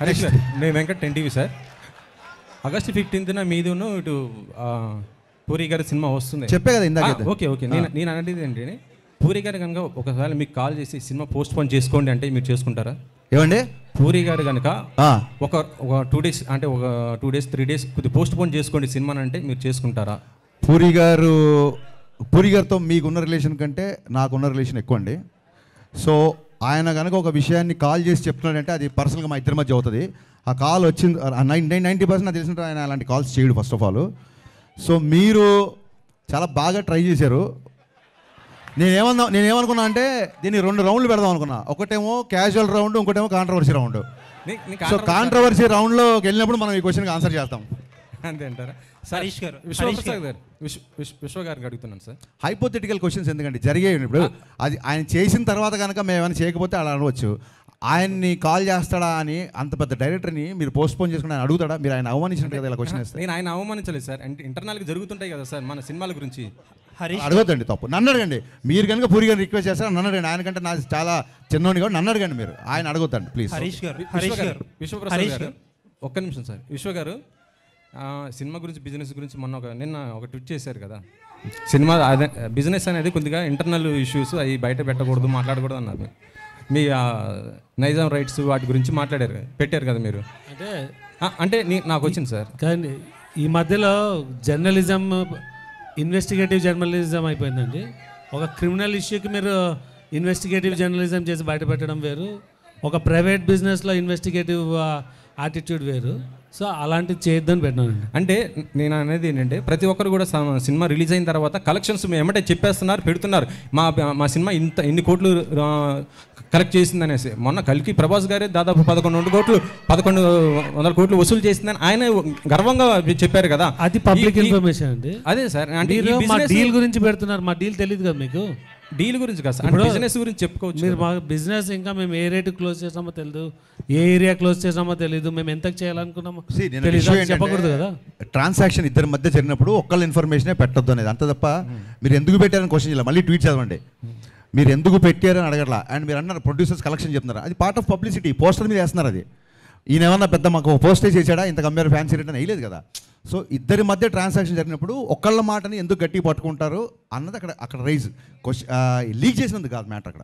హరీష్ గారు, నేను Venkat NTV sir. August 15న మీదును ఇటు పూరి గారి సినిమా వస్తుంది. చెప్పే కదా ఇందాక. Okay okay. నేను అనేది ఏంటంటే పూరి గారు కనుక ఒకవేళ మీకు కాల్ చేసి సినిమా పోస్ట్ పోన్ చేసుకోండి అంటే మీరు చేసుకుంటారా? ఏమండి పూరి గారు కనుక ఒక 2 days అంటే ఒక 2 days 3 days కొద్దిగా పోస్ట్ పోన్ చేసుకోండి సినిమా అంటే మీరు చేసుకుంటారా? పూరి గారితో మీకున్న రిలేషన్ కంటే నాకున్న రిలేషన్ ఎక్కువ అండి. సో ఆయన కనుక ఒక విషయాన్ని కాల్ చేసి చెప్తున్నాడంటే అది పర్సనల్గా మా ఇద్దరి మధ్య అవుతుంది. ఆ కాల్ వచ్చింది 90% నాకు తెలిసినట్టు ఆయన అలాంటి కాల్స్ చేయడు ఫస్ట్ ఆఫ్ ఆల్. సో మీరు చాలా బాగా ట్రై చేశారు. నేనేమనుకున్నా అంటే దీన్ని 2 రౌండ్లు పెడదాం అనుకున్నా. ఒకటేమో క్యాజువల్ రౌండ్, ఇంకోటేమో కాంట్రవర్సీ రౌండ్. సో కాంట్రవర్సీ రౌండ్లోకి వెళ్ళినప్పుడు మనం ఈ క్వశ్చన్కి ఆన్సర్ చేస్తాం. అంతే అంటారా? విశ్వ గారికి అడుగుతున్నాను సార్. హైపోథెటికల్ క్వశ్చన్స్ ఎందుకంటే జరిగే ఇప్పుడు అది ఆయన చేసిన తర్వాత కనుక మేము ఏమైనా చేయకపోతే అలా అనవచ్చు. ఆయన్ని కాల్ చేస్తాడా అని అంత పెద్ద డైరెక్టర్ని మీరు పోస్ట్ పోన్ చేసుకుని ఆయన అడుగుతాడా? మీరు ఆయన అవమానించినట్టు కదా ఇలా క్వశ్చన్ వేస్తే. నేను ఆయన అవమానించలేదు సార్. అంటే ఇంటర్నల్గా జరుగుతుంటాయి కదా సార్ మన సినిమాల గురించి. అడగొద్దండి, తప్పు. నన్ను అడగండి. మీరు కనుక పూరి గారిని రిక్వెస్ట్ చేస్తారా నన్ను అడగండి. ఆయన కంటే నాకు చాలా చిన్నోని కూడా నన్ను అడగండి. మీరు ఆయన అడగొద్దండి ప్లీజ్. విశ్వప్రసాద్ గారు ఒక్క నిమిషం సార్. విశ్వ గారు సినిమా గురించి బిజినెస్ గురించి నిన్న ఒక ట్వీట్ చేశారు కదా. సినిమా అదే బిజినెస్ అనేది కొద్దిగా ఇంటర్నల్ ఇష్యూస్ అవి బయట పెట్టకూడదు, మాట్లాడకూడదు అన్నారు. మీ నైజాం రైట్స్ వాటి గురించి పెట్టారు కదా మీరు. అంటే నాకు వచ్చింది సార్. కానీ ఈ మధ్యలో జర్నలిజం ఇన్వెస్టిగేటివ్ జర్నలిజం అయిపోయిందండి. ఒక క్రిమినల్ ఇష్యూకి మీరు ఇన్వెస్టిగేటివ్ జర్నలిజం చేసి బయట పెట్టడం వేరు, ఒక ప్రైవేట్ బిజినెస్లో ఇన్వెస్టిగేటివ్ యాటిట్యూడ్ వేరు. సో అలాంటివి చేయొద్దని పెట్టినానండి. అంటే నేను అనేది ఏంటంటే ప్రతి ఒక్కరు కూడా సినిమా రిలీజ్ అయిన తర్వాత కలెక్షన్స్ ఏమంటే చెప్పేస్తున్నారు, పెడుతున్నారు. మా సినిమా ఇన్ని కోట్లు కలెక్ట్ చేసిందనేసి. మొన్న కల్కి ప్రభాస్ గారే దాదాపు 1100 కోట్లు వసూలు చేసిందని ఆయన గర్వంగా చెప్పారు కదా. అది పబ్లిక్ ఇన్ఫర్మేషన్ అండి. అదే సార్, అంటే మా డీల్ గురించి పెడుతున్నారు. మా డీల్ తెలియదు కదా మీకు. డీల్ గురించి కాదు సార్, బిజినెస్ గురించి చెప్పుకోవచ్చు. మీరు మా బిజినెస్ ఇంకా మేము ఏ రేటు క్లోజ్ చేసామో తెలియదు, ఏ ఏరియా క్లోజ్ చేసామో తెలియదు, మేము ఎంత చేయాలనుకున్నామో చెప్పకూడదు కదా. ట్రాన్సాక్షన్ ఇద్దరి మధ్య జరిగినప్పుడు ఒక్కళ్ళ ఇన్ఫర్మేషనే పెట్టొద్దు అనేది అంత తప్ప మీరు ఎందుకు పెట్టారని క్వశ్చన్ చేయాలి. మళ్ళీ ట్వీట్ చదవండి. మీరు ఎందుకు పెట్టారని అడగట్లా. అండ్ మీరు అన్నారు ప్రొడ్యూసర్స్ కలెక్షన్ చెప్తున్నారు, అది పార్ట్ ఆఫ్ పబ్లిసిటీ. పోస్టర్ మీద వేస్తున్నారు. అది ఈయన ఏమన్నా పెద్ద మాకు పోస్టేజ్ చేశాడా, ఇంత కమ్మారు ఫ్యాన్సీ రేట్ అని వేయలేదు కదా. సో ఇద్దరి మధ్య ట్రాన్సాక్షన్ జరిగినప్పుడు ఒక్కళ్ళ మాటని ఎందుకు గట్టిగా పట్టుకుంటారు అన్నది అక్కడ రైజ్ లీక్ చేసినందుకు కాదు మ్యాటర్ అక్కడ.